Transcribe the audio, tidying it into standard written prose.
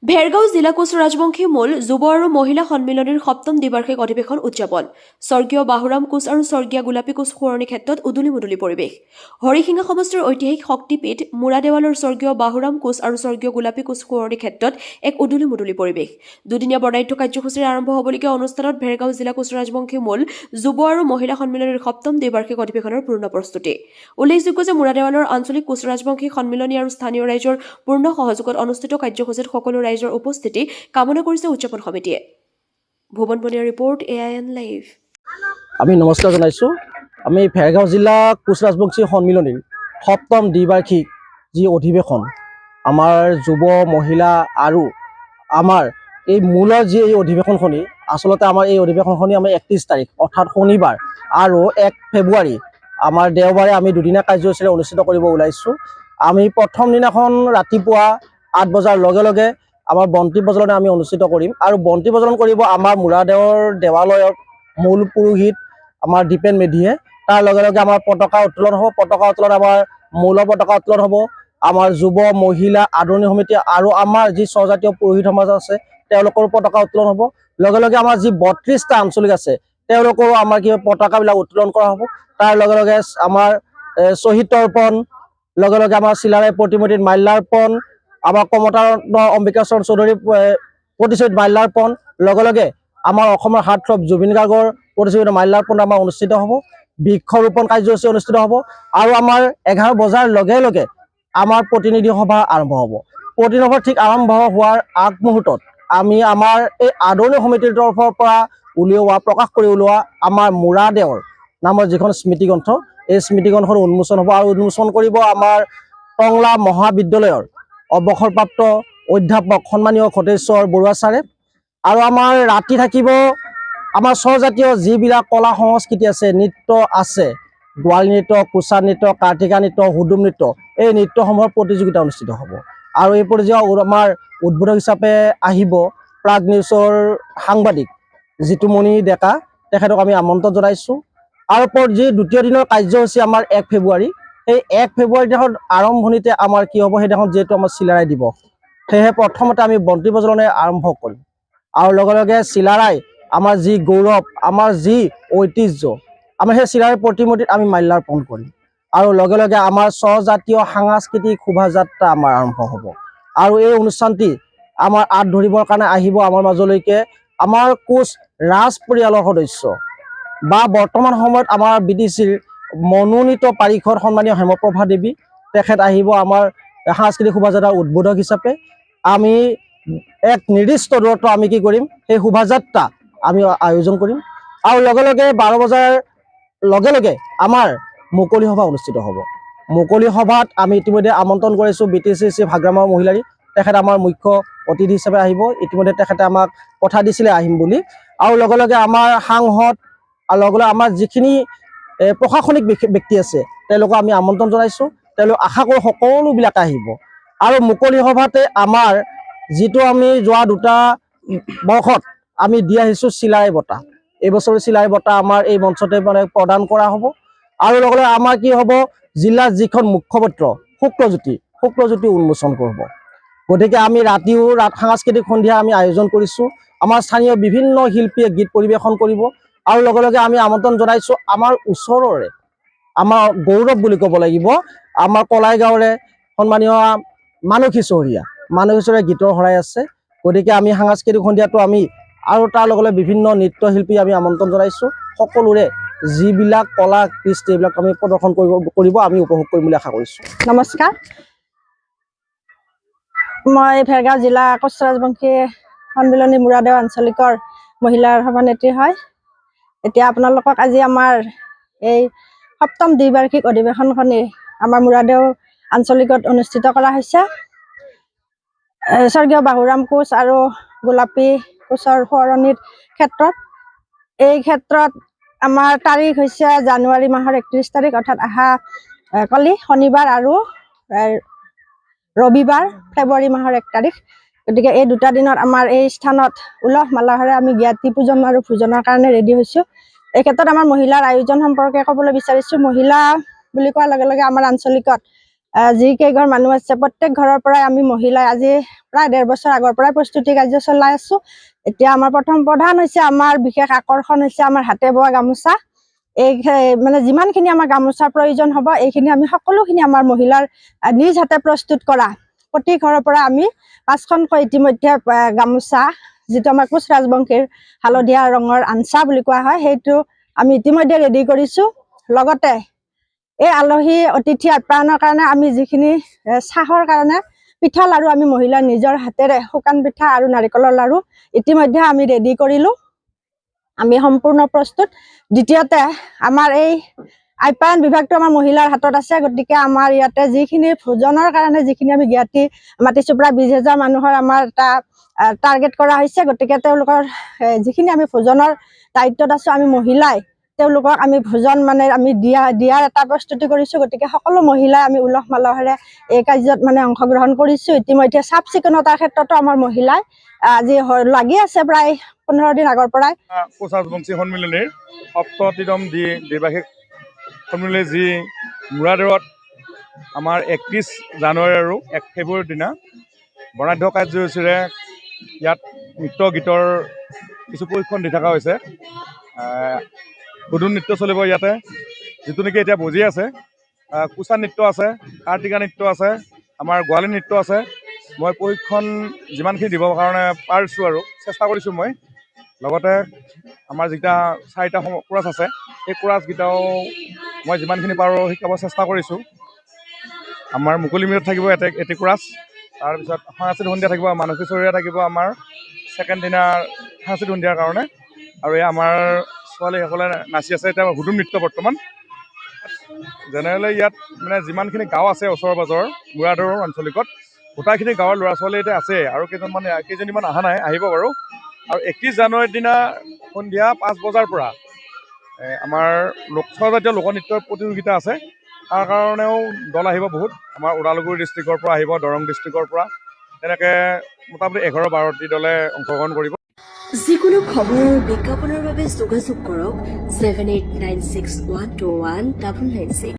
ভেৰগাঁও জিলা কোচ ৰাজবংশী মূল যুৱ আৰু মহিলা সন্মিলনীৰ ৭ম দ্বিবাৰ্ষিক অধিৱেশন উদযাপন স্বৰ্গীয় বাহুৰাম কোচ আৰু স্বৰ্গীয় গোলাপী কোচ সোঁৱৰণি ক্ষেত্ৰত উদুলি-মুদুলি পৰিৱেশ হৰিশিঙা সমষ্টিৰ ঐতিহাসিক শক্তিপীঠ মুৰা দেৱালৰ স্বৰ্গীয় বাহুৰাম কোচ আৰু স্বৰ্গীয় গোলাপী কোচ সোঁৱৰণি ক্ষেত্ৰত এক উদুলি-মুদুলি পৰিৱেশ দুদিনীয়া বৰ্ণাঢ্য কাৰ্যসূচীৰ আৰম্ভ হ'বলগীয়া অনুষ্ঠানত ভেৰগাঁও জিলা কোচ ৰাজবংশী মূল যুৱ আৰু মহিলা সন্মিলনীৰ ৭ম দ্বিবাৰ্ষিক অধিৱেশনৰ পূৰ্ণ প্ৰস্তুতি উল্লেখযোগ্য যে মুৰা দেৱালৰ আঞ্চলিক কোচ ৰাজবংশী সন্মিলনী আৰু স্থানীয় ৰাইজৰ পূৰ্ণ সহযোগত অনুষ্ঠিত কাৰ্যসূচীত সকলো ৰাইজৰ উপস্থিতি কামনা কৰিছে উদযাপন সমিতিয়ে ভুৱন বনিয়াৰ ৰিপৰ্ট AIN লাইভ আমি নমস্কাৰ জনাইছোঁ। আমি ভেৰগাঁও জিলা কোচ ৰাজবংশী সন্মিলনীৰ ৭ম দ্বিবাৰ্ষিক যি অধিৱেশন আমাৰ যুৱ মহিলা আৰু আমাৰ এই মূলৰ যি এই অধিৱেশনখনি আচলতে আমাৰ এই অধিৱেশনখনি আমি ৩১ তাৰিখ অৰ্থাৎ শনিবাৰ আৰু ১ ফেব্ৰুৱাৰী আমাৰ দেওবাৰে আমি দুদিনীয়া কাৰ্যসূচীৰে অনুষ্ঠিত কৰিব ওলাইছোঁ। আমি প্ৰথম দিনাখন ৰাতিপুৱা ৮ বজাৰ লগে লগে আমাৰ বন্তি প্ৰজ্বলন আমি অনুষ্ঠিত কৰিম আৰু বন্তি প্ৰজ্বলন কৰিব আমাৰ মুৰাদেৱৰ দেৱালয়ৰ মূল পুৰোহিত আমাৰ দীপেন মেধিয়ে। তাৰ লগে লগে আমাৰ পতাকা উত্তোলন হ'ব। পতাকা উত্তোলন আমাৰ মূলৰ পতাকা উত্তোলন হ'ব। আমাৰ যুৱ মহিলা আদৰণি সমিতি আৰু আমাৰ যি স্বজাতীয় পুৰোহিত সমাজ আছে তেওঁলোকৰ পতাকা উত্তোলন হ'ব। লগে লগে আমাৰ যি ৩২টা আঞ্চলিক আছে তেওঁলোকৰো আমাৰ কি পতাকাবিলাক উত্তোলন কৰা হ'ব। তাৰ লগে লগে আমাৰ শ্বহীদ তৰ্পণ, লগে লগে আমাৰ চিলাৰায় প্ৰতিমূৰ্তিত মাল্যাৰ্পণ, আমাৰ কমতাৰত্ন অম্বিকাচৰণ চৌধুৰীৰ প্ৰতিচ্ছবিত মাল্যাৰ্পণ, লগে লগে আমাৰ অসমৰ হাৰ্টথ্ৰব জুবিন গাৰ্গৰ প্ৰতিচ্ছবিত মাল্যাৰ্পণ আমাৰ অনুষ্ঠিত হ'ব। বৃক্ষৰোপণ কাৰ্যসূচী অনুষ্ঠিত হ'ব আৰু আমাৰ ১১ বজাৰ লগে লগে আমাৰ প্ৰতিনিধি সভা আৰম্ভ হ'ব। প্ৰতিনিধি সভা ঠিক আৰম্ভ হোৱাৰ আগমুহূৰ্তত আমি আমাৰ এই আদৰণি সমিতিৰ তৰফৰ পৰা প্ৰকাশ কৰি উলিওৱা আমাৰ মুৰা দেৱৰ নামৰ যিখন স্মৃতিগ্ৰন্থ এই স্মৃতিগ্ৰন্থখন উন্মোচন হ'ব আৰু উন্মোচন কৰিব আমাৰ টংলা মহাবিদ্যালয়ৰ অৱসৰপ্ৰাপ্ত অধ্যাপক সন্মানীয় খটেশ্বৰ বৰুৱা ছাৰে। আৰু আমাৰ ৰাতি থাকিব আমাৰ স্বজাতীয় যিবিলাক কলা সংস্কৃতি আছে, নৃত্য আছে, গোৱাল নৃত্য, কোচা নৃত্য, কাৰ্তিকা নৃত্য, হুদুম নৃত্য, এই নৃত্যসমূহৰ প্ৰতিযোগিতা অনুষ্ঠিত হ'ব। আৰু এই প্ৰতিযোগিতা আমাৰ উদ্বোধক হিচাপে আহিব প্ৰাগ নিউজৰ সাংবাদিক জিতুমণি ডেকা, তেখেতক আমি আমন্ত্ৰণ জনাইছোঁ। আৰু যি দ্বিতীয় দিনৰ কাৰ্যসূচী আমাৰ ১ ফেব্ৰুৱাৰী, এই ১ ফেব্ৰুৱাৰী দিনাখন আৰম্ভণিতে আমাৰ কি হ'ব, সেইদিনাখন যিহেতু আমাৰ চিলাৰায় দিৱস, সেয়েহে প্ৰথমতে আমি বন্তি প্ৰজ্বলনে আৰম্ভ কৰিম। আৰু লগে লগে চিলাৰায় আমাৰ যি গৌৰৱ, আমাৰ যি ঐতিহ্য, আমাৰ সেই চিলাৰায় প্ৰতিমূৰ্তিত আমি মাল্যাৰ্পণ কৰিম। আৰু লগে লগে আমাৰ স্বজাতীয় সাংস্কৃতিক শোভাযাত্ৰা আমাৰ আৰম্ভ হ'ব। আৰু এই অনুষ্ঠানটি আমাৰ আঁত ধৰিবৰ কাৰণে আহিব আমাৰ মাজলৈকে আমাৰ কোচ ৰাজ পৰিয়ালৰ সদস্য বা বৰ্তমান সময়ত আমাৰ BTCৰ মনোনীত পাৰিষদ সন্মানীয় হেমপ্ৰভা দেৱী, তেখেত আহিব আমাৰ সাংস্কৃতিক শোভাযাত্ৰাৰ উদ্বোধক হিচাপে। আমি এক নিৰ্দিষ্ট দূৰত্ব আমি কি কৰিম, সেই শোভাযাত্ৰা আমি আয়োজন কৰিম। আৰু লগে লগে ১২ বজাৰ লগে লগে আমাৰ মুকলি সভা অনুষ্ঠিত হ'ব। মুকলি সভাত আমি ইতিমধ্যে আমন্ত্ৰণ কৰিছোঁ BTCৰ শ্ৰী ভাগ্ৰামৰ মহিলাৰী, তেখেত আমাৰ মুখ্য অতিথি হিচাপে আহিব। ইতিমধ্যে তেখেতে আমাক কথা দিছিলে আহিম বুলি। আৰু লগে লগে আমাৰ সাংসদ আৰু লগে লগে আমাৰ যিখিনি প্ৰশাসনিক ব্যক্তি আছে তেওঁলোকক আমি আমন্ত্ৰণ জনাইছোঁ। তেওঁলোক আশা কৰোঁ সকলোবিলাকে আহিব। আৰু মুকলি সভাতে আমাৰ যিটো আমি যোৱা ২টা বৰ্ষত আমি দি আহিছোঁ চিলাৰায় বঁটা, এই বছৰৰ চিলাৰায় বঁটা আমাৰ এই মঞ্চতে মানে প্ৰদান কৰা হ'ব। আৰু লগে লগে আমাৰ কি হ'ব, জিলাৰ যিখন মুখপত্ৰ শুক্লজ্যোতি উন্মোচন কৰিব। গতিকে আমি ৰাতিও সাংস্কৃতিক সন্ধিয়া আমি আয়োজন কৰিছোঁ। আমাৰ স্থানীয় বিভিন্ন শিল্পীয়ে গীত পৰিৱেশন কৰিব। আৰু লগে লগে আমি আমন্ত্ৰণ জনাইছোঁ আমাৰ ওচৰৰে, আমাৰ গৌৰৱ বুলি ক'ব লাগিব, আমাৰ কলাই গাঁৱৰে সন্মানীয় মানসী চহৰীয়া গীতৰ শৰাই আছে। গতিকে আমি সাংস্কৃতিক সন্ধিয়াটো আমি আৰু তাৰ লগে লগে বিভিন্ন নৃত্যশিল্পী আমি আমন্ত্ৰণ জনাইছোঁ। সকলোৰে যিবিলাক কলা কৃষ্টি এইবিলাক আমি প্ৰদৰ্শন কৰিব আমি উপভোগ কৰিম বুলি আশা কৰিছোঁ। নমস্কাৰ, মই ভেৰগাঁও জিলা কোচ ৰাজবংশী সন্মিলনী মুৰাদেৱ আঞ্চলিকৰ মহিলাৰ সভানেত্ৰী হয়। এতিয়া আপোনালোকক আজি আমাৰ এই ৭ম দ্বিবাৰ্ষিক অধিৱেশনখনি আমাৰ মুৰাদেৱ আঞ্চলিকত অনুষ্ঠিত কৰা হৈছে। স্বৰ্গীয় বাহুৰাম কোচ আৰু গোলাপী কোচৰ সোঁৱৰণিৰ ক্ষেত্ৰত, এই ক্ষেত্ৰত আমাৰ তাৰিখ হৈছে জানুৱাৰী মাহৰ ৩১ তাৰিখ অৰ্থাৎ কালি শনিবাৰ আৰু ৰবিবাৰ ফেব্ৰুৱাৰী মাহৰ ১ তাৰিখ। গতিকে এই ২টা দিনত আমাৰ এই স্থানত উলহ মালহেৰে আমি জ্ঞাতি পূজন আৰু ভোজনৰ কাৰণে ৰেডি হৈছোঁ। এই ক্ষেত্ৰত আমাৰ মহিলাৰ আয়োজন সম্পৰ্কে ক'বলৈ বিচাৰিছোঁ। মহিলা বুলি কোৱাৰ লগে লগে আমাৰ আঞ্চলিকত যিকেইঘৰ মানুহ আছে প্ৰত্যেক ঘৰৰ পৰাই আমি মহিলাই আজি প্ৰায় 1.5 বছৰ আগৰ পৰাই প্ৰস্তুতি কাৰ্য চলাই আছো। এতিয়া আমাৰ প্ৰথম প্ৰধান হৈছে আমাৰ বিশেষ আকৰ্ষণ হৈছে আমাৰ হাতে বোৱা গামোচা। এই মানে যিমানখিনি আমাৰ গামোচাৰ প্ৰয়োজন হ'ব এইখিনি আমি সকলোখিনি আমাৰ মহিলাৰ নিজ হাতে প্ৰস্তুত কৰা। প্ৰতি ঘৰৰ পৰা আমি 5খনকৈ ইতিমধ্যে গামোচা, যিটো আমাৰ কোচ ৰাজবংশীৰ হালধীয়া ৰঙৰ আঞ্চা বুলি কোৱা হয়, সেইটো আমি ইতিমধ্যে ৰেডি কৰিছোঁ। লগতে এই আলহী অতিথি আপ্যায়নৰ কাৰণে আমি যিখিনি চাহৰ কাৰণে পিঠা লাড়ু আমি মহিলা নিজৰ হাতেৰে শুকান পিঠা আৰু নাৰিকলৰ লাড়ু ইতিমধ্যে আমি ৰেডি কৰিলোঁ। আমি সম্পূৰ্ণ প্ৰস্তুত। দ্বিতীয়তে আমাৰ এই আপ্যায়ন বিভাগটো আমাৰ মহিলাৰ হাতত আছে। গতিকে আমাৰ ইয়াতে যিখিনি ভোজনৰ কাৰণে যিখিনি আমি জ্ঞাতি মাতিছোঁ, প্ৰায় 20,000 মানুহৰ আমাৰ এটা টাৰ্গেট কৰা হৈছে। গতিকে তেওঁলোকৰ যিখিনি আমি ভোজনৰ দায়িত্বত আছোঁ আমি মহিলাই, তেওঁলোকক আমি ভোজন মানে আমি দিয়াৰ এটা প্ৰস্তুতি কৰিছোঁ। গতিকে সকলো মহিলাই আমি উলহ মালহেৰে এই কাৰ্যত মানে অংশগ্ৰহণ কৰিছোঁ। ইতিমধ্যে চাফ চিকুণতাৰ ক্ষেত্ৰতো আমাৰ মহিলাই আজি লাগি আছে প্ৰায় 15 দিন আগৰ পৰাই। কোচ ৰাজবংশী সন্মিলনীৰ ৭ম দ্বিবাৰ্ষিক সন্মিলনী যি মুৰাদেউৰত আমাৰ 31 জানুৱাৰী আৰু 1 ফেব্ৰুৱাৰীৰ দিনা বৰ্ণাঢ্য কাৰ্যসূচীৰে ইয়াত নৃত্য গীতৰ কিছু প্ৰশিক্ষণ দি থকা হৈছে। হুদুম নৃত্য চলিব ইয়াতে, যিটো নেকি এতিয়া বজি আছে। কুচা নৃত্য আছে, কাৰ্তিকা নৃত্য আছে, আমাৰ গোৱালী নৃত্য আছে। মই প্ৰশিক্ষণ যিমানখিনি দিবৰ কাৰণে পাৰিছোঁ আৰু চেষ্টা কৰিছোঁ মই। লগতে আমাৰ যিকেইটা 4টা কোৰাছ আছে, এই কোৰাছকেইটাও মই যিমানখিনি পাৰোঁ শিকাব চেষ্টা কৰিছোঁ। আমাৰ মুকলি মিলত থাকিব এটি কোৰাছ, তাৰপিছত সাংস্কৃতিক সন্ধিয়া থাকিব, মানসী চৰীয়া থাকিব আমাৰ ছেকেণ্ড দিনাৰ সাংস্কৃতিক সন্ধিয়াৰ কাৰণে। আৰু এই আমাৰ ছোৱালীসকলে নাচি আছে এতিয়া হুদুম নৃত্য বৰ্তমান। জেনেৰেলি ইয়াত মানে যিমানখিনি গাঁও আছে ওচৰ পাজৰ মুৰাদেউৰ আঞ্চলিকত, গোটাইখিনি গাঁৱৰ ল'ৰা ছোৱালী এতিয়া আছে আৰু কেইজনীমান অহা নাই, আহিব বাৰু। আৰু 31 জানুৱাৰীৰ দিনা সন্ধিয়া 5 বজাৰ পৰা আমাৰ স্বজাতীয় লোকনৃত্যৰ প্ৰতিযোগিতা আছে। তাৰ কাৰণেও দল আহিব বহুত। আমাৰ ওদালগুৰি ডিষ্ট্ৰিক্টৰ পৰা আহিব, দৰং ডিষ্ট্ৰিক্টৰ পৰা, তেনেকৈ মোটামুটি 11-12টি দলে অংশগ্ৰহণ কৰিব। যিকোনো খবৰ আৰু বিজ্ঞাপনৰ বাবে যোগাযোগ কৰক 7896121996।